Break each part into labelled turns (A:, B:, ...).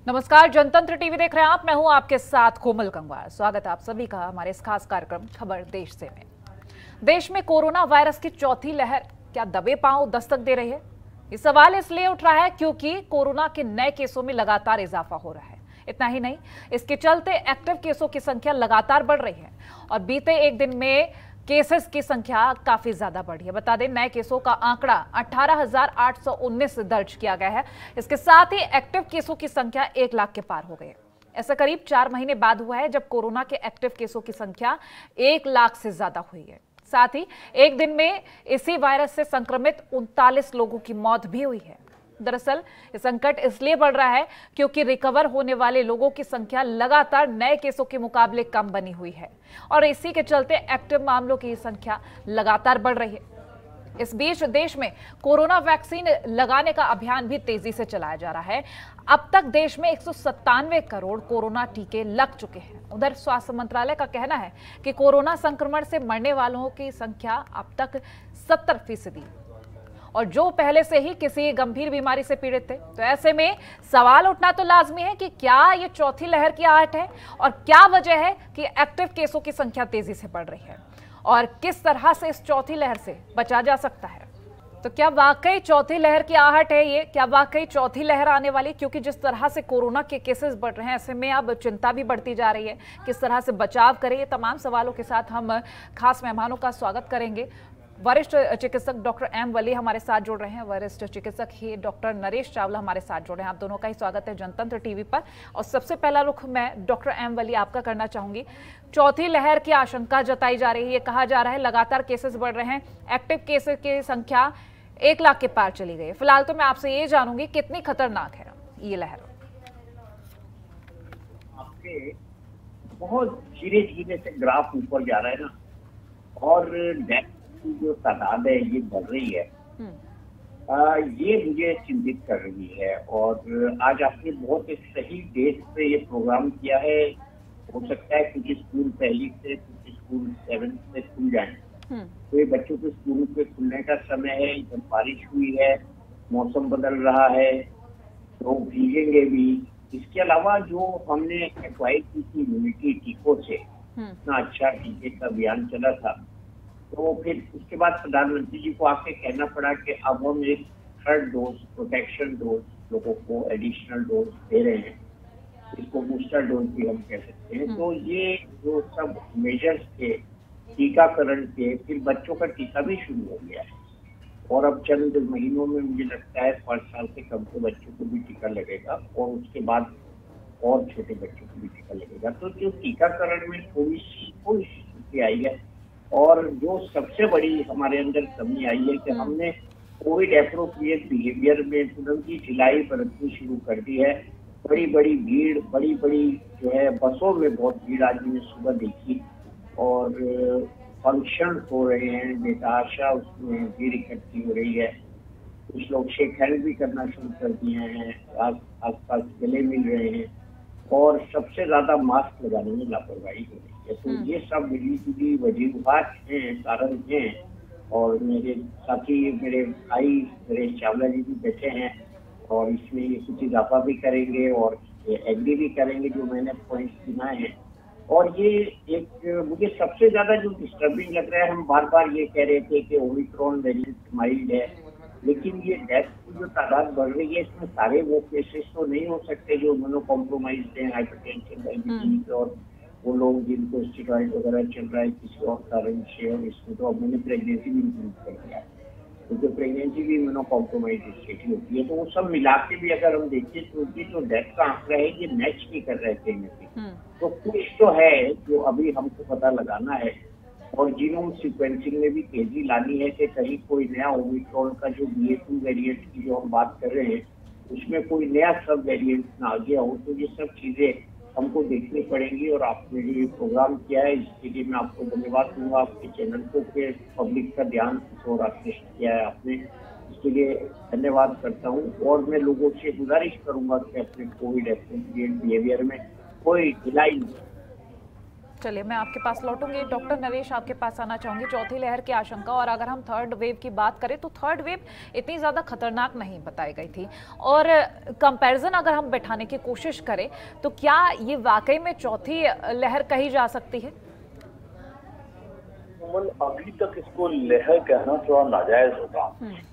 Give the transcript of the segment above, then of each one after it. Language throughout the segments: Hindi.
A: नमस्कार, जनतंत्र टीवी देख रहे हैं आप। मैं हूं आपके साथ कोमल गंगवार। स्वागत है आप सभी का हमारे इस खास कार्यक्रम खबर देश से में। देश में कोरोना वायरस की चौथी लहर क्या दबे पांव दस्तक दे रही है? ये सवाल इसलिए उठ रहा है क्योंकि कोरोना के नए केसों में लगातार इजाफा हो रहा है। इतना ही नहीं, इसके चलते एक्टिव केसों की संख्या लगातार बढ़ रही है और बीते एक दिन में केसेस की संख्या काफी ज्यादा बढ़ी है। बता दें, नए केसों का आंकड़ा 18,819 दर्ज किया गया है। इसके साथ ही एक्टिव केसों की संख्या 1 लाख के पार हो गई है। ऐसा करीब 4 महीने बाद हुआ है जब कोरोना के एक्टिव केसों की संख्या 1 लाख से ज्यादा हुई है। साथ ही एक दिन में इसी वायरस से संक्रमित 39 लोगों की मौत भी हुई है। दरअसल ये संकट इसलिए बढ़ रहा है क्योंकि रिकवर होने वाले लोगों की संख्या लगातार नए केसों के मुकाबले कम बनी हुई है और इसी के चलते एक्टिव मामलों की संख्या लगातार बढ़ रही है। इस बीच देश में कोरोना वैक्सीन लगाने का अभियान भी तेजी से चलाया जा रहा है। अब तक देश में 197 करोड़ कोरोना टीके लग चुके हैं। उधर स्वास्थ्य मंत्रालय का कहना है कि कोरोना संक्रमण से मरने वालों की संख्या अब तक 70% और जो पहले से ही किसी गंभीर बीमारी से पीड़ित थे। तो ऐसे में सवाल उठना तो लाजमी है कि क्या ये चौथी लहर की आहट है और क्या वजह है कि एक्टिव केसों की संख्या तेजी से बढ़ रही है और किस तरह से इस चौथी लहर से बचा जा सकता है। तो क्या वाकई चौथी लहर की आहट है ये? क्या वाकई चौथी लहर आने वाली? क्योंकि जिस तरह से कोरोना के केसेस बढ़ रहे हैं, ऐसे में अब चिंता भी बढ़ती जा रही है। किस तरह से बचाव करें, ये तमाम सवालों के साथ हम खास मेहमानों का स्वागत करेंगे। वरिष्ठ चिकित्सक डॉक्टर एम वली हमारे साथ जुड़ रहे हैं। वरिष्ठ चिकित्सक ही डॉक्टर नरेश चावला हमारे साथ जुड़ रहे हैं। आप दोनों का ही स्वागत है जनतंत्र टीवी पर। और सबसे पहला रुख मैं डॉक्टर एम वली आपका करना चाहूंगी। चौथी लहर की आशंका जताई जा रही है, ये कहा जा रहा है लगातार केसेस बढ़ रहे हैं, एक्टिव केसेस की संख्या 1 लाख के पार चली गई है। फिलहाल तो मैं आपसे ये जानूंगी कितनी खतरनाक है ये लहर?
B: आपके बहुत धीरे धीरे से ग्राफ ऊपर जा रहा है ना, और डेथ की जो तादाद है ये बढ़ रही है। ये मुझे चिंतित कर रही है। और आज आपने बहुत एक सही डेट पे ये प्रोग्राम किया है। हो सकता है कुछ स्कूल पहली से, कुछ स्कूल 7th से खुल जाए, तो ये बच्चों के स्कूल के खुलने का समय है। जब बारिश हुई है, मौसम बदल रहा है, तो भीगेंगे भी। इसके अलावा जो हमने एक्वायर की थी इम्यूनिटी टीकों से, इतना अच्छा टीके का अभियान चला था, तो फिर उसके बाद प्रधानमंत्री जी को आके कहना पड़ा कि अब हम एक 3rd डोज, प्रोटेक्शन डोज लोगों को एडिशनल डोज दे रहे हैं। इसको बूस्टर डोज भी हम कह सकते हैं। तो ये जो सब मेजर्स थे टीकाकरण के, फिर बच्चों का टीका भी शुरू हो गया है और अब चंद महीनों में मुझे लगता है 5 साल से कम के बच्चों को भी टीका लगेगा और उसके बाद और छोटे बच्चों को भी टीका लगेगा। तो जो टीकाकरण में थोड़ी सी आई है, और जो सबसे बड़ी हमारे अंदर कमी आई है कि हमने कोविड एप्रोप्रिएट बिहेवियर में तुरंत ही ढिलाई बरतनी शुरू कर दी है। बड़ी बड़ी भीड़, बड़ी बड़ी जो है बसों में बहुत भीड़ आज मैंने सुबह देखी, और फंक्शन हो रहे हैं बेतहाशा, उसमें भीड़ इकट्ठी हो रही है। कुछ लोग शेक हैंड भी करना शुरू कर दिए हैं, आसपास गले मिल रहे हैं, और सबसे ज्यादा मास्क लगाने में लापरवाही हो रही है। तो ये सब मिली जुली वजूहात हैं, कारण हैं। और मेरे साथी, मेरे भाई नरेश चावला जी भी बैठे हैं और इसमें ये कुछ इजाफा भी करेंगे और एग्री भी करेंगे जो मैंने पॉइंट्स गिनाए हैं। और ये एक मुझे सबसे ज्यादा जो डिस्टर्बिंग लग रहा है, हम बार बार ये कह रहे थे कि ओमिक्रॉन वेरिएंट माइल्ड है, लेकिन ये डेथ की जो तादाद बढ़ रही है, इसमें सारे वो केसेस तो नहीं हो सकते जो इम्यूनो कॉम्प्रोमाइज्ड हैं, हाइपरटेंशन, डायबिटीज, और वो लोग जिनको स्टेरॉइड वगैरह चल रहा है किसी और कारण से। और इसमें तो अब मैंने प्रेगनेंसी भी इंक्लूड कर दिया है, क्योंकि प्रेगनेंसी भी इम्यूनो कॉम्प्रोमाइज स्टेट होती है। तो वो सब मिला के भी अगर हम देखें तो उनकी जो डेथ का आंकड़ा है ये मैच नहीं कर रहे थे में। तो कुछ तो है जो अभी हमको पता लगाना है, और जीनोम सीक्वेंसिंग में भी तेजी लानी है कि कहीं कोई नया ओमिक्रॉन का जो BA.2 वेरिएंट की जो हम बात कर रहे हैं, उसमें कोई नया सब वेरिएंट ना आ गया हो। तो ये सब चीजें हमको देखनी पड़ेंगी। और आपने जो ये प्रोग्राम किया है, इसके लिए मैं आपको धन्यवाद दूंगा। आपके चैनल को के पब्लिक का ध्यान इस ओर आकृष्ट किया है आपने, इसके लिए धन्यवाद करता हूँ। और मैं लोगों से गुजारिश करूंगा कि अपने कोविड एप्रोप्रिएट बिहेवियर में कोई ढिलाई नहीं।
A: चलिए मैं आपके पास लौटूंगी। डॉक्टर नरेश, आपके पास आना चाहूंगी। चौथी लहर की आशंका, और अगर हम थर्ड वेव की बात करें तो थर्ड वेव इतनी ज़्यादा खतरनाक नहीं बताई गई थी, और कंपैरिजन अगर हम बैठाने की कोशिश करें तो क्या ये वाकई में चौथी लहर कही जा सकती है?
C: अभी तक इसको लहर कहना थोड़ा नाजायज होगा।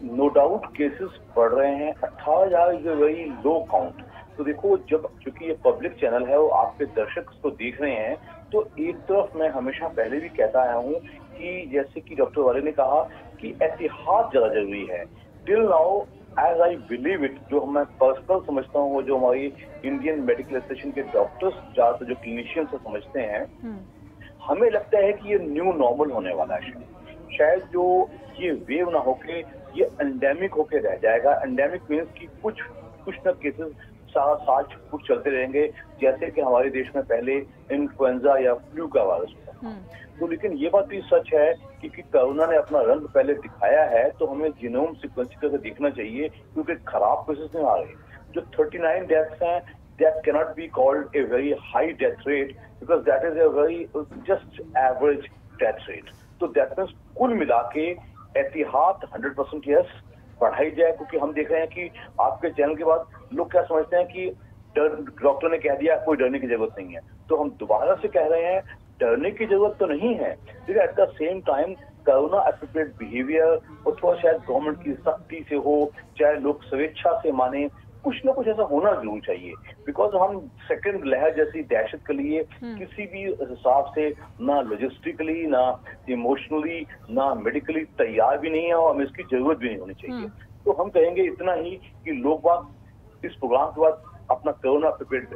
C: नो डाउट केसेस बढ़ रहे हैं। 18,000 is a very low count. तो देखो, जब चूंकि ये पब्लिक चैनल है और आपके दर्शक इसको देख रहे हैं, तो एक तरफ मैं हमेशा पहले भी कहता आया हूँ कि जैसे कि डॉक्टर वाले ने कहा कि एहतियात ज्यादा जरूरी है। Till now as I believe it, जो मैं पर्सनल समझता हूँ, वो जो हमारी इंडियन मेडिकल एसोसिएशन के डॉक्टर्स ज्यादातर जो क्लिनिशियन से समझते हैं, हमें लगता है कि ये न्यू नॉर्मल होने वाला है। शायद जो ये वेव ना होके ये एंडेमिक होके रह जाएगा। एंडेमिक मीन्स कि कुछ न केसेस साल कुछ चलते रहेंगे, जैसे कि हमारे देश में पहले इन्फ्लुएंजा या फ्लू का वायरस हुआ। तो लेकिन ये बात भी सच है कि कोरोना ने अपना रंग पहले दिखाया है, तो हमें जीनोम सीक्वेंसिंग से देखना चाहिए, क्योंकि खराब केसेस नहीं आ रहे। जो 39 डेथ्स हैं, that cannot be called a very high death rate, because that is a very just average death rate. तो that means कुल मिला के एहतियात 100% यस बढ़ाई जाए, क्योंकि हम देख रहे हैं कि आपके चैनल के बाद लोग क्या समझते हैं कि डॉक्टर ने कह दिया कोई डरने की जरूरत नहीं है। तो हम दोबारा से कह रहे हैं डरने की जरूरत तो नहीं है, लेकिन at the same time corona appropriate behaviour और थोड़ा शायद गवर्नमेंट की सख्ती से हो, चाहे लोग स्वेच्छा से माने, कुछ ना कुछ ऐसा होना जरूर चाहिए। बिकॉज हम सेकंड लहर जैसी दहशत के लिए किसी भी हिसाब से ना लॉजिस्टिकली, ना इमोशनली, ना मेडिकली तैयार भी नहीं है, और हमें इसकी जरूरत भी नहीं होनी चाहिए। तो हम कहेंगे इतना ही कि लोग बाग इस प्रोग्राम के बाद अपना कोरोना प्रिपेयर्ड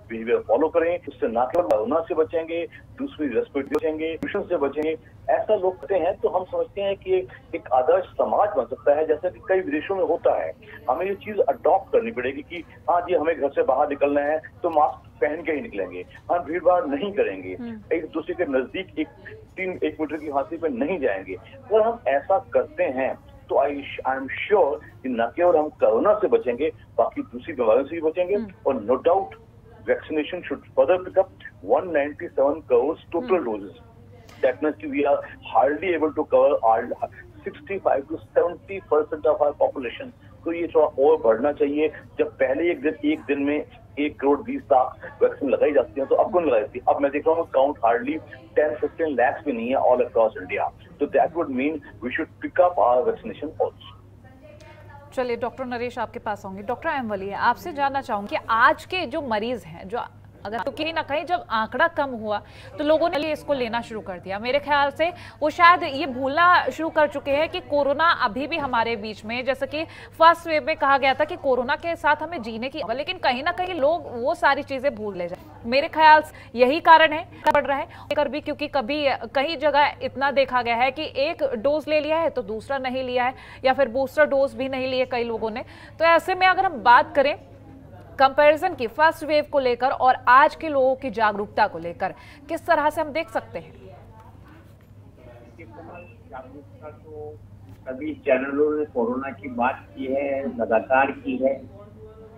C: बिहेवियर फॉलो करें। उससे ना केवल कोरोना से बचेंगे, दूसरी रेस्पिरेटरी बचेंगे, ट्यूशन से बचेंगे। ऐसा लोग करते हैं तो हम समझते हैं कि एक आदर्श समाज बन सकता है, जैसा कि कई विदेशों में होता है। हमें ये चीज अडॉप्ट करनी पड़ेगी कि हाँ जी, हमें घर से बाहर निकलना है तो मास्क पहन के ही निकलेंगे, हम भीड़ भाड़ नहीं करेंगे, एक दूसरे के नजदीक एक मीटर की फासले पे नहीं जाएंगे। अगर हम ऐसा करते हैं तो आई एम श्योर कि न केवल हम कोरोना से बचेंगे, बाकी दूसरी बीमारियों से भी बचेंगे। और no doubt vaccination should further pick up 197 crore total doses. That means we are hardly able to cover 65 to 70% of our population. तो ये थोड़ा और बढ़ना चाहिए। जब पहले एक दिन में 1 करोड़ 20 लाख वैक्सीन लगाई जाती है, तो अब कौन लगाई जाती है? अब मैं देख रहा हूँ काउंट हार्डली 10-15 lakhs भी नहीं है ऑल अक्रॉस इंडिया। तो that would mean we should pick up our vaccination also.
A: चलिए डॉक्टर नरेश, आपके पास आऊंगी। डॉक्टर एम वली, आपसे जानना चाहूंगी कि आज के जो मरीज हैं, जो अगर तो कहीं ना कहीं जब आंकड़ा कम हुआ तो लोगों ने इसको लेना शुरू कर दिया। मेरे ख्याल से वो शायद ये भूलना शुरू कर चुके हैं कि कोरोना अभी भी हमारे बीच में, जैसे कि फर्स्ट वेव में कहा गया था कि कोरोना के साथ हमें जीने की, लेकिन कहीं ना कहीं लोग वो सारी चीजें भूल ले जाए। मेरे ख्याल से यही कारण है बढ़ रहा है कर भी, क्योंकि कभी कई जगह इतना देखा गया है कि एक डोज ले लिया है तो दूसरा नहीं लिया है, या फिर बूस्टर डोज भी नहीं लिए कई लोगों ने। तो ऐसे में अगर हम बात करें कंपैरिजन की फर्स्ट वेव को लेकर और आज के लोगों की जागरूकता को लेकर, किस तरह से हम देख सकते हैं?
B: जागरूकता तो सभी चैनलों ने कोरोना की बात की है, लगातार की है,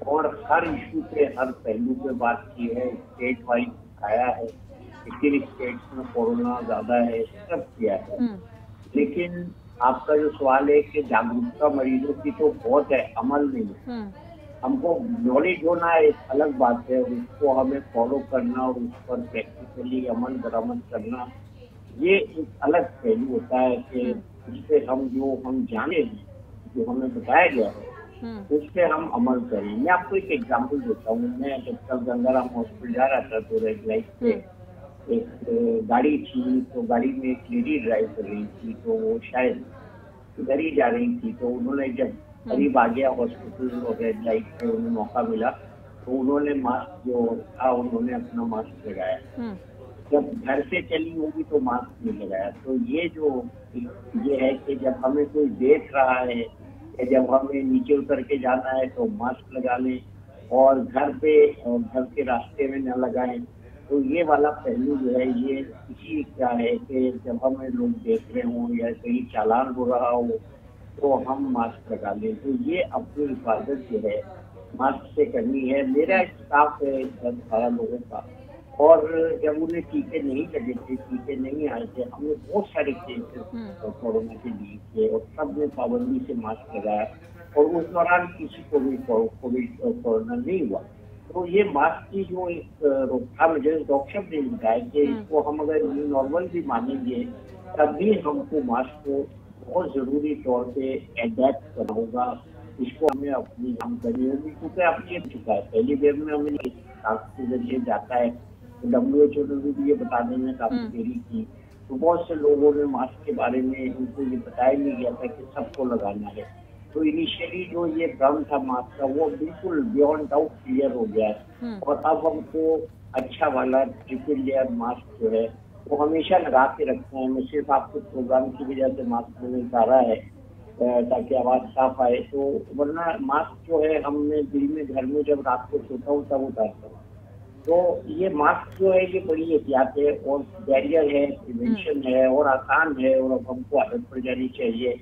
B: और हर इशू पे, हर पहलू पे बात की है। स्टेट वाइज आया है, किन स्टेट्स में कोरोना ज्यादा है, सब किया है। लेकिन आपका जो सवाल है कि जागरूकता मरीजों की तो बहुत है, अमल नहीं है। हमको नॉलेज होना एक अलग बात है, उसको हमें फॉलो करना और उस पर प्रैक्टिकली अमल दरामद करना, ये एक अलग पहलू होता है कि उससे हम जाने, जो हमें बताया गया है उससे हम अमल करें। मैं आपको एक एग्जांपल देता हूँ। मैं जब कल गंगाराम हॉस्पिटल जा रहा था तो रेड लाइट पे एक गाड़ी थी, तो गाड़ी में एक लेडी ड्राइव कर रही थी, तो वो शायद इधर ही जा रही थी। तो उन्होंने जब करीब आ गया हॉस्पिटल और रेड लाइट पे उन्हें मौका मिला, तो उन्होंने मास्क जो था उन्होंने अपना मास्क लगाया। जब घर से चली होगी तो मास्क नहीं लगाया। तो ये है कि जब हमें कोई देख रहा है या जब हमें नीचे उतर के जाना है तो मास्क लगा लें, और घर के रास्ते में न लगाएं। तो ये वाला पहलू जो है, ये इसी क्या है कि जब हमें लोग देख रहे हों या कहीं चालान हो रहा हो तो हम मास्क लगा लें। तो ये अपनी हिफाजत जो है मास्क से करनी है। मेरा स्टाफ है 10-12 लोगों का, और जब उन्हें टीके नहीं लगे थे, टीके नहीं आए थे, हमने बहुत सारे केसेस कोरोना के लिए थे और सबने पाबंदी से मास्क लगाया और उस दौरान किसी को भी कोविड कोरोना नहीं हुआ। तो ये मास्क की जो एक रोकथाम, जैसे डॉक्टर साहब ने बताया कि इसको हम अगर न्यू नॉर्मल भी मानेंगे तब भी हमको मास्क को बहुत जरूरी तौर पे एडेप्ट करना होगा। इसको हमें अपनी काम करनी होगी क्योंकि अब ये चुका है। पहली वेव में हमें के जरिए जाता है तो WHO ने भी ये बता देने काफी देरी की, तो बहुत से लोगों ने मास्क के बारे में उनको ये बताया नहीं गया था कि सबको लगाना है। तो इनिशियली जो ये भ्रम था मास्क का वो बिल्कुल बियॉन्ड डाउट क्लियर हो गया है और अब हमको अच्छा वाला ट्रिपल लेयर मास्क जो है वो हमेशा लगा के रखना है। मैं सिर्फ आपको प्रोग्राम की वजह से मास्क मैंने उतारा है ताकि आवाज साफ आए, तो वरना मास्क जो है हमने दिन में घर में जब रात को सोता हूँ तब उतारता हूँ। तो ये मास्क जो है ये बड़ी एहतियात है और बैरियर है, प्रिवेंशन है और आसान है और अब हमको आदत पड़ जानी चाहिए।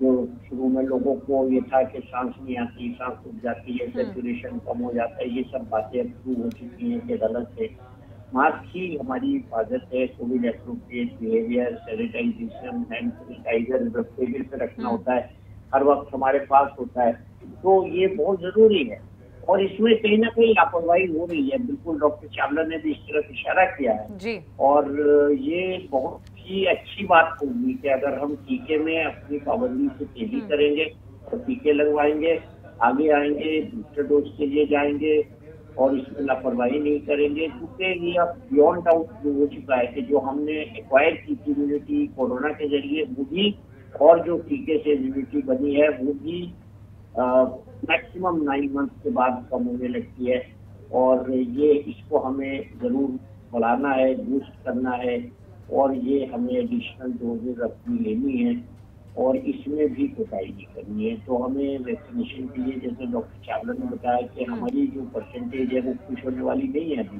B: जो शुरू में लोगों को ये था कि सांस नहीं आती, सांस रुक जाती है, सेचुरेशन कम हो जाता है, ये सब बातें अब शुरू हो चुकी हैं कि गलत है। मास्क ही हमारी हिफाजत है। COVID appropriate behaviour, sanitisation, hand sanitiser table पे रखना होता है, हर वक्त हमारे पास होता है, तो ये बहुत जरूरी है। और इसमें कहीं ना कहीं लापरवाही हो रही है, बिल्कुल डॉक्टर चावला ने भी इस तरफ इशारा किया है
A: जी।
B: और ये बहुत ही अच्छी बात होगी कि अगर हम टीके में अपनी पाबंदी से तेजी करेंगे और टीके लगवाएंगे, आगे आएंगे, बूस्टर डोज के लिए जाएंगे और इसमें लापरवाही नहीं करेंगे, क्योंकि ये अब बियॉन्ड डाउट हो चुका है कि जो हमने एक्वायर की इम्यूनिटी कोरोना के जरिए वो भी और जो टीके से इम्यूनिटी बनी है वो भी मैक्सिमम 9 मंथ के बाद कम होने लगती है और ये इसको हमें जरूर बढ़ाना है, बूस्ट करना है और ये हमें एडिशनल डोजेज अपनी लेनी है और इसमें भी कोताही नहीं करनी है। तो हमें वैक्सीनेशन के लिए, जैसे डॉक्टर चावला ने बताया कि हमारी जो परसेंटेज है वो खुश होने वाली नहीं है अभी।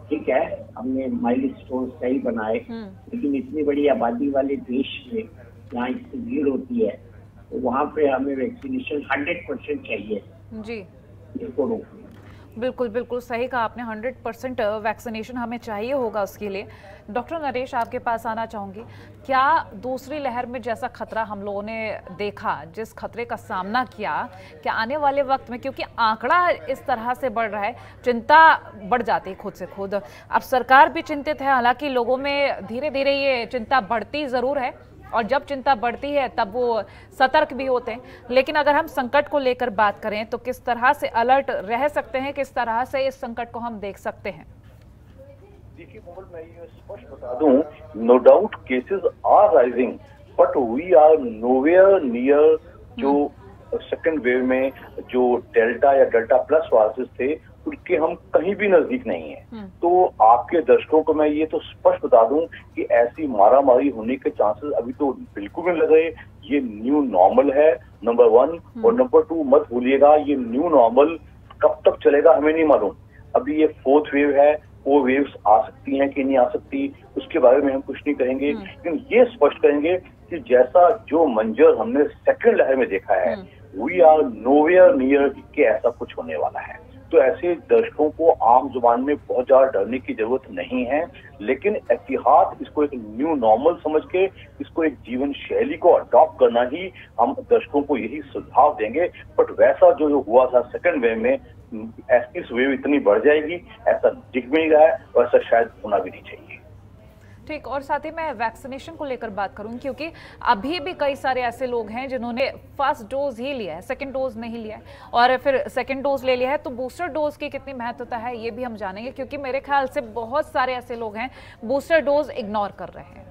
B: ठीक है, हमने माइलस्टोन सही बनाए, लेकिन इतनी बड़ी आबादी वाले देश में जहाँ इसकी भीड़ होती है तो वहाँ पे हमें वैक्सीनेशन 100% चाहिए
A: जी।
B: इसको रोकने।
A: बिल्कुल बिल्कुल सही कहा आपने, 100% वैक्सीनेशन हमें चाहिए होगा उसके लिए। डॉक्टर नरेश, आपके पास आना चाहूँगी। क्या दूसरी लहर में जैसा खतरा हम लोगों ने देखा, जिस खतरे का सामना किया, क्या आने वाले वक्त में, क्योंकि आंकड़ा इस तरह से बढ़ रहा है, चिंता बढ़ जाती है खुद से खुद। अब सरकार भी चिंतित है, हालांकि लोगों में धीरे धीरे ये चिंता बढ़ती ज़रूर है और जब चिंता बढ़ती है तब वो सतर्क भी होते हैं। लेकिन अगर हम संकट को लेकर बात करें तो किस तरह से अलर्ट रह सकते हैं, किस तरह से इस संकट को हम देख सकते हैं?
C: देखिए कोमल, मैं ये स्पष्ट बता दूं, no doubt cases are rising but we are nowhere near जो सेकेंड वेव में जो डेल्टा या डेल्टा प्लस वायरसेस थे उनके हम कहीं भी नजदीक नहीं है। तो आपके दर्शकों को मैं ये तो स्पष्ट बता दूं कि ऐसी मारामारी होने के चांसेस अभी तो बिल्कुल नहीं लग रहे। ये न्यू नॉर्मल है, नंबर 1, और नंबर 2 मत भूलिएगा ये न्यू नॉर्मल कब तक चलेगा हमें नहीं मालूम। अभी ये 4th वेव है, वो वेव्स आ सकती हैं कि नहीं आ सकती उसके बारे में हम कुछ नहीं कहेंगे, लेकिन ये स्पष्ट करेंगे कि जैसा जो मंजर हमने सेकेंड लहर में देखा है, वी आर नोवेयर नियर कि ऐसा कुछ होने वाला है। तो ऐसे दर्शकों को आम जुबान में बहुत ज्यादा डरने की जरूरत नहीं है, लेकिन एहतियात, इसको एक न्यू नॉर्मल समझ के इसको एक जीवन शैली को अडॉप्ट करना ही हम दर्शकों को यही सुझाव देंगे। बट वैसा जो हुआ था सेकंड वेव में, इस वेव इतनी बढ़ जाएगी ऐसा दिख भी नहीं रहा है और ऐसा शायद होना भी नहीं चाहिए।
A: ठीक, और साथ ही मैं वैक्सीनेशन को लेकर बात करूं, क्योंकि अभी भी कई सारे ऐसे लोग हैं जिन्होंने फर्स्ट डोज ही लिया है, सेकंड डोज नहीं लिया है, और फिर सेकंड डोज ले लिया है। तो बूस्टर डोज की कितनी महत्वता है ये भी हम जानेंगे, क्योंकि मेरे ख्याल से बहुत सारे ऐसे लोग हैं बूस्टर डोज इग्नोर कर रहे हैं।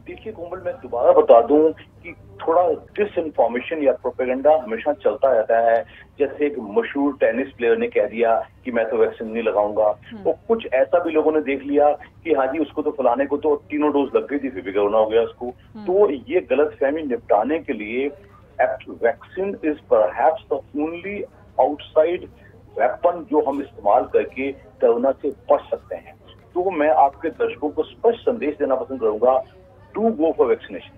C: देखिए कोमल, मैं दोबारा बता दूं कि थोड़ा डिसइंफॉर्मेशन या प्रोपेगेंडा हमेशा चलता रहता है। जैसे एक मशहूर टेनिस प्लेयर ने कह दिया कि मैं तो वैक्सीन नहीं लगाऊंगा, तो कुछ ऐसा भी लोगों ने देख लिया कि हाँ जी उसको तो फलाने को तो 3 डोज लग गई थी, फिर भी कोरोना हो गया उसको। तो ये गलतफहमी निपटाने के लिए vaccine is perhaps the only outside weapon जो हम इस्तेमाल करके कोरोना से बच सकते हैं। तो मैं आपके दर्शकों को स्पष्ट संदेश देना पसंद करूंगा, do go for vaccination.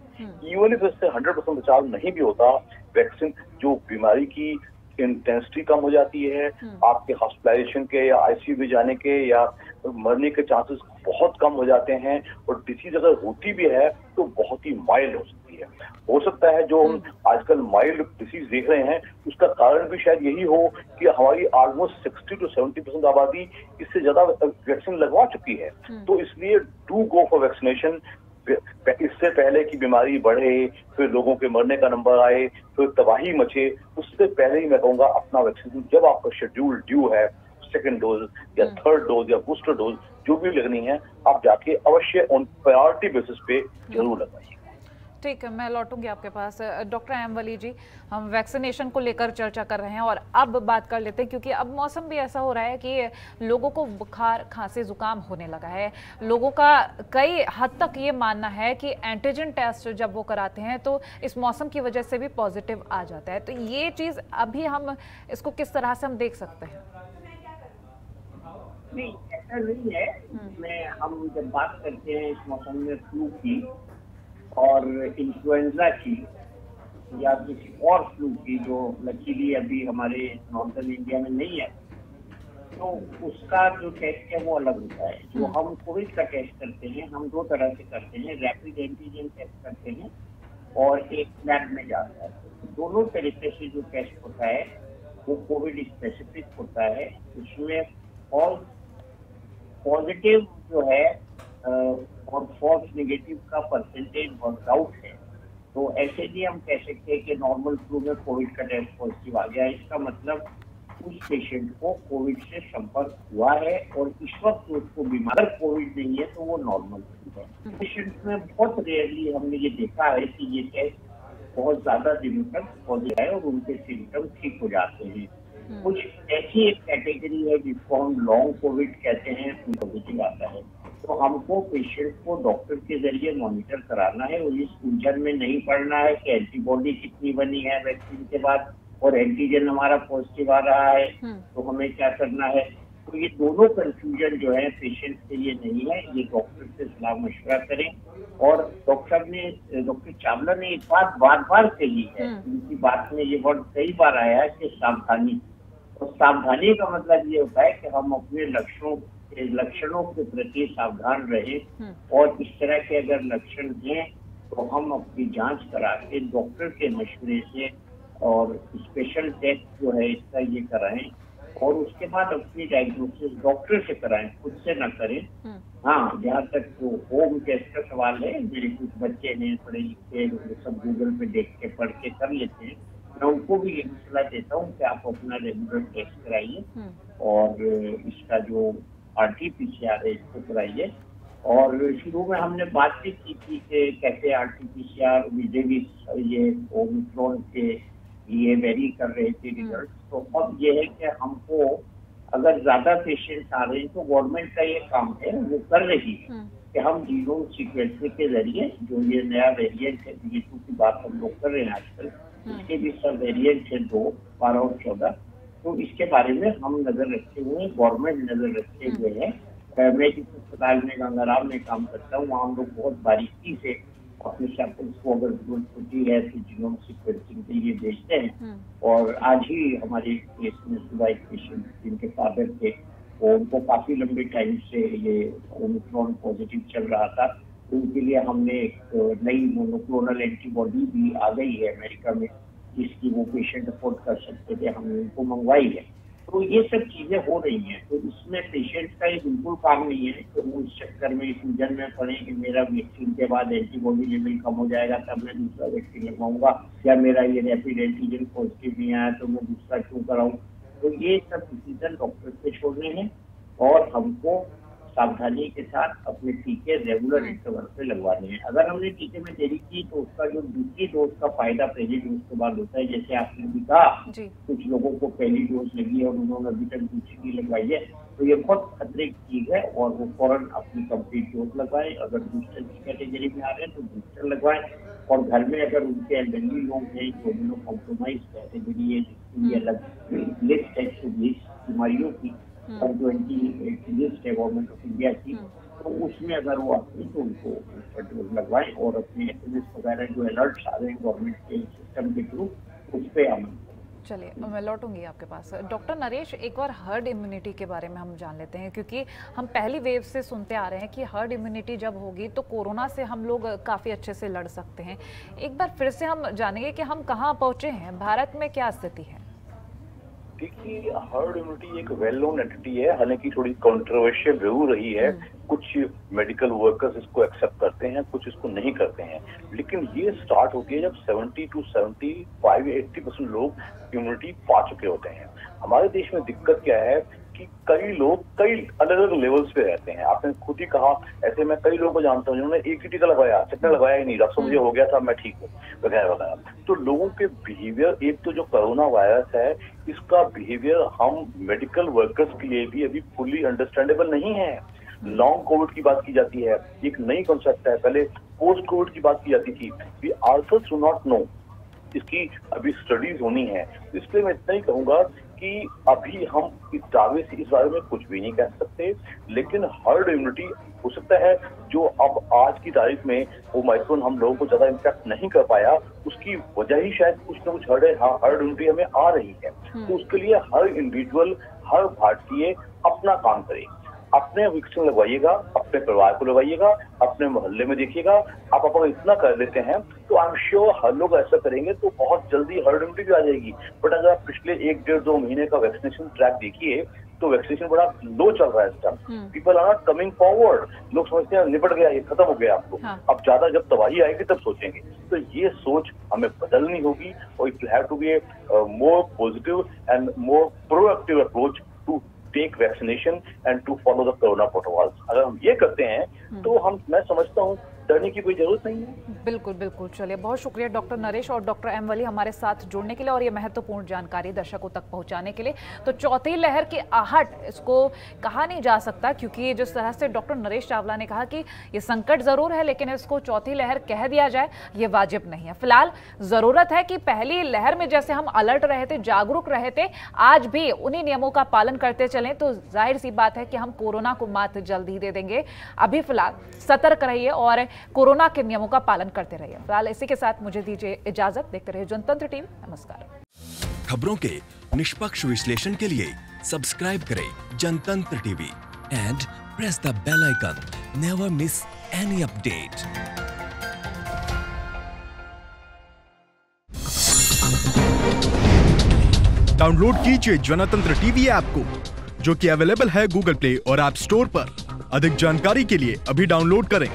C: Even if इससे 100% बचाव नहीं भी होता, वैक्सीन जो बीमारी की इंटेंसिटी कम हो जाती है, आपके हॉस्पिटलाइजेशन के या आईसीयू में जाने के या मरने के चांसेस बहुत कम हो जाते हैं, और डिसीज अगर होती भी है तो बहुत ही माइल्ड हो सकती है। हो सकता है जो हम आजकल माइल्ड डिसीज देख रहे हैं उसका कारण भी शायद यही हो कि हमारी ऑलमोस्ट 60 to 70% आबादी इससे ज्यादा वैक्सीन लगवा चुकी है। तो इसलिए डू गो फॉर वैक्सीनेशन। इससे पहले कि बीमारी बढ़े, फिर लोगों के मरने का नंबर आए, फिर तबाही मचे, उससे पहले ही मैं कहूंगा अपना वैक्सीन जब आपका शेड्यूल ड्यू है, सेकेंड डोज या थर्ड डोज या बूस्टर डोज जो भी लगनी है, आप जाके अवश्य ऑन प्रायोरिटी बेसिस पे जरूर लगवाइए।
A: ठीक है, मैं लौटूंगी आपके पास। डॉक्टर एमवली जी, हम वैक्सीनेशन को लेकर चर्चा कर रहे हैं और अब बात कर लेते हैं, क्योंकि अब मौसम भी ऐसा हो रहा है कि लोगों को बुखार, खांसी, जुकाम होने लगा है। लोगों का कई हद तक ये मानना है कि एंटीजन टेस्ट जब वो कराते हैं तो इस मौसम की वजह से भी पॉजिटिव आ जाता है। तो ये चीज़ अभी हम इसको किस तरह से हम देख सकते हैं?
B: नहीं, ऐसा नहीं है। इसमें हम जब बात करते हैं इस मौसम में फ्लू की और इन्फ्लुएंजा की या किसी और फ्लू की जो लकीली अभी हमारे नॉर्दर्न इंडिया में नहीं है, तो उसका जो टेस्ट है वो अलग होता है। जो हम कोविड का टेस्ट करते हैं, हम दो तरह से करते हैं, रैपिड एंटीजन टेस्ट करते हैं और एक लैब में जाता है। दोनों तरीके से जो टेस्ट होता है वो कोविड स्पेसिफिक होता है। उसमें फॉल्स पॉजिटिव जो है और फॉल्स नेगेटिव का परसेंटेज वर्कआउट है। तो ऐसे भी हम कह सकते हैं कि नॉर्मल फ्लू में कोविड का टेस्ट पॉजिटिव आ गया, इसका मतलब उस पेशेंट को कोविड से संपर्क हुआ है और इस वक्त उसको बीमार कोविड नहीं है तो वो नॉर्मल फ्लू है। पेशेंट में बहुत रेयरली हमने ये देखा है कि ये टेस्ट बहुत ज्यादा दिनों तक पॉजिटिव है और उनके सिम्टम ठीक हो जाते हैं। कुछ ऐसी एक कैटेगरी है जिसको हम लॉन्ग कोविड कहते हैं, पॉजिटिव आता है, तो हमको पेशेंट को डॉक्टर के जरिए मॉनिटर कराना है और इस उलझन में नहीं पड़ना है कि एंटीबॉडी कितनी बनी है वैक्सीन के बाद और एंटीजन हमारा पॉजिटिव आ रहा है तो हमें क्या करना है। तो ये दोनों कंफ्यूजन जो है पेशेंट के लिए नहीं है, ये डॉक्टर से सलाह मशवरा करें। और डॉक्टर चावला ने एक बात बार बार कही है, उनकी बात में ये वर्ड कई बार आया है कि सावधानी। और सावधानी का मतलब ये होता है कि हम अपने लक्षणों के प्रति सावधान रहें और इस तरह के अगर लक्षण हैं तो हम अपनी जांच करा के डॉक्टर के मशवरे से और स्पेशल टेस्ट जो है इसका ये कराएं और उसके बाद अपनी डायग्नोसिस डॉक्टर से कराएं, खुद से ना करें। हाँ, जहाँ तक जो होम टेस्ट का सवाल है, मेरे कुछ बच्चे हैं पढ़े लिखे, सब गूगल पे देख के पढ़ के कर लेते हैं, मैं उनको भी ये सलाह देता हूँ कि आप अपना रेगुलर टेस्ट कराइए और इसका जो RT-PCR है इसको कराइए। और शुरू में हमने बातचीत की थी कि कैसे RT-PCR ये ओमिक्रॉन के ये वेरी कर रहे थे रिजल्ट। तो अब ये है कि हमको अगर ज्यादा पेशेंट्स आ रहे हैं तो गवर्नमेंट का ये काम है, वो कर रही है कि हम जीनोम सीक्वेंसिंग के जरिए जो ये नया वेरिएंट है BA.2 की बात हम लोग कर रहे हैं आजकल, इसके भी सब वेरिएंट है 2, 12 और 14, तो इसके बारे में हम नजर रखे हुए हैं, गवर्नमेंट नजर रखे हुए हैं। मैं जिस अस्पताल में गंगाराम में काम करता हूँ वहाँ हम लोग बहुत बारीकी से अपने सैंपल्स को अगर जरूरत होती है तो जीनोम सीक्वेंसिंग के लिए भेजते हैं। और आज ही हमारे केस में सुबह एक पेशेंट जिनके फादर थे और उनको काफी लंबे टाइम से ये ओमिक्रॉन पॉजिटिव चल रहा था, उनके लिए हमने एक नई मोनोक्लोनल एंटीबॉडी भी आ गई है अमेरिका में जिसकी वो पेशेंट अफोर्ड कर सकते थे, हमने उनको मंगवाई है। तो ये सब चीजें हो रही हैं, तो इसमें पेशेंट का ये बिल्कुल काम नहीं है कि वो इस चक्कर में इस उलझन में पड़े कि मेरा वैक्सीन के बाद एंटीबॉडी लेवल कम हो जाएगा तब मैं दूसरा वैक्सीन लगवाऊंगा, या मेरा ये रैपिड एंटीजन पॉजिटिव नहीं आया तो मैं दूसरा क्यों कराऊं। तो ये सब डिसीजन डॉक्टर पे छोड़ने हैं और हमको सावधानी के साथ अपने टीके रेगुलर इंटरवल पे लगवाने हैं। अगर हमने टीके में देरी की तो उसका जो दूसरी डोज का फायदा पहली डोज के बाद होता है, जैसे आपने भी कहा कुछ लोगों को पहली डोज लगी है और उन्होंने अभी तक दूसरी भी लगवाई है, तो ये बहुत खतरे की चीज है और वो फौरन अपनी कंप्लीट डोज लगवाएं। अगर बूस्टर की कैटेगरी में आ रहे हैं तो बूस्टर लगवाएं और घर में अगर उनके एल्डरली लोग हैं जो इम्यूनो कॉम्प्रोमाइज कैटेगरी है जिसकी भी अलग लिस्ट है 120 बीमारियों की और जो लिस्ट है गवर्नमेंट ऑफ इंडिया की, तो उसमें अगर वो आते हैं तो उनको डोज लगवाएं और अपने SMS वगैरह जो अलर्ट्स आ रहे हैं गवर्नमेंट के सिस्टम के थ्रू उस पर अमल।
A: चलिए मैं लौटूंगी आपके पास। डॉक्टर नरेश, एक बार हर्ड इम्यूनिटी के बारे में हम जान लेते हैं, क्योंकि हम पहली वेव से सुनते आ रहे हैं कि हर्ड इम्यूनिटी जब होगी तो कोरोना से हम लोग काफ़ी अच्छे से लड़ सकते हैं। एक बार फिर से हम जानेंगे कि हम कहाँ पहुँचे हैं, भारत में क्या स्थिति है।
C: देखिए, हर्ड इम्यूनिटी एक वेल नोन एंटिटी है, हालांकि थोड़ी कंट्रोवर्शियल जरूर रही है। कुछ मेडिकल वर्कर्स इसको एक्सेप्ट करते हैं, कुछ इसको नहीं करते हैं, लेकिन ये स्टार्ट होती है जब 70 to 75-80% लोग इम्यूनिटी पा चुके होते हैं। हमारे देश में दिक्कत क्या है कि कई लोग कई अलग अलग लेवल्स पे रहते हैं। आपने खुद ही कहा, ऐसे मैं कई लोगों को जानता हूँ जिन्होंने एक ही टीका लगाया, चक्कर लगाया ही नहीं, डॉक्टर मुझे हो गया था, मैं ठीक हूँ, वगैरह वगैरह। तो लोगों के बिहेवियर, एक तो जो कोरोना वायरस है इसका बिहेवियर हम मेडिकल वर्कर्स के लिए भी अभी फुली अंडरस्टैंडेबल नहीं है। लॉन्ग कोविड की बात की जाती है, एक नई कॉन्सेप्ट है, पहले पोस्ट कोविड की बात की जाती थी। We also do not know, इसकी अभी स्टडीज होनी है। इसलिए मैं इतना ही कहूंगा कि अभी हम इस दावे से इस बारे में कुछ भी नहीं कह सकते, लेकिन हर्ड इम्यूनिटी हो सकता है जो अब आज की तारीख में ओमाइक्रोन हम लोगों को ज्यादा इम्पैक्ट नहीं कर पाया, उसकी वजह ही शायद कुछ ना कुछ हर्ड इम्यूनिटी हमें आ रही है। तो उसके लिए हर इंडिविजुअल, हर भारतीय अपना काम करे। अपने वैक्सीन लगवाइएगा, अपने परिवार को लगवाइएगा, अपने मोहल्ले में देखिएगा। आप अगर इतना कर लेते हैं तो आई एम श्योर हर लोग ऐसा करेंगे तो बहुत जल्दी हर्ड इम्यूनिटी भी आ जाएगी। बट अगर आप पिछले 1-1.5-2 महीने का वैक्सीनेशन ट्रैक देखिए तो वैक्सीनेशन बड़ा लो चल रहा है इस time. People are not coming forward. लोग समझते हैं निपट गया, ये खत्म हो गया आपको। अब ज्यादा जब तबाही आएगी तब सोचेंगे। तो ये सोच हमें बदलनी होगी और it will have to be a more positive and more proactive approach to take vaccination and to follow the corona protocols. अगर हम ये करते हैं तो मैं समझता हूँ डरने की कोई जरूरत नहीं है।
A: बिल्कुल बिल्कुल। चलिए, बहुत शुक्रिया डॉक्टर नरेश और डॉक्टर एम वली हमारे साथ जुड़ने के लिए और ये महत्वपूर्ण जानकारी दर्शकों तक पहुंचाने के लिए। तो चौथी लहर की आहट, इसको कहा नहीं जा सकता, क्योंकि जिस तरह से डॉक्टर नरेश चावला ने कहा कि ये संकट जरूर है, लेकिन इसको चौथी लहर कह दिया जाए ये वाजिब नहीं है। फिलहाल जरूरत है कि पहली लहर में जैसे हम अलर्ट रहे थे, जागरूक रहे थे, आज भी उन्हीं नियमों का पालन करते चलें तो जाहिर सी बात है कि हम कोरोना को मात जल्द ही दे देंगे। अभी फिलहाल सतर्क रहिए और कोरोना के नियमों का पालन करते रहिए। फिलहाल इसी के साथ मुझे दीजिए इजाजत। देखते रहिए जनतंत्र टीवी। नमस्कार।
D: खबरों के निष्पक्ष विश्लेषण के लिए सब्सक्राइब करें Jantantra TV and press the bell icon. Never miss any update.
E: Download कीजिए जनतंत्र टीवी ऐप को, जो कि अवेलेबल है गूगल प्ले और ऐप स्टोर पर। अधिक जानकारी के लिए अभी डाउनलोड करें।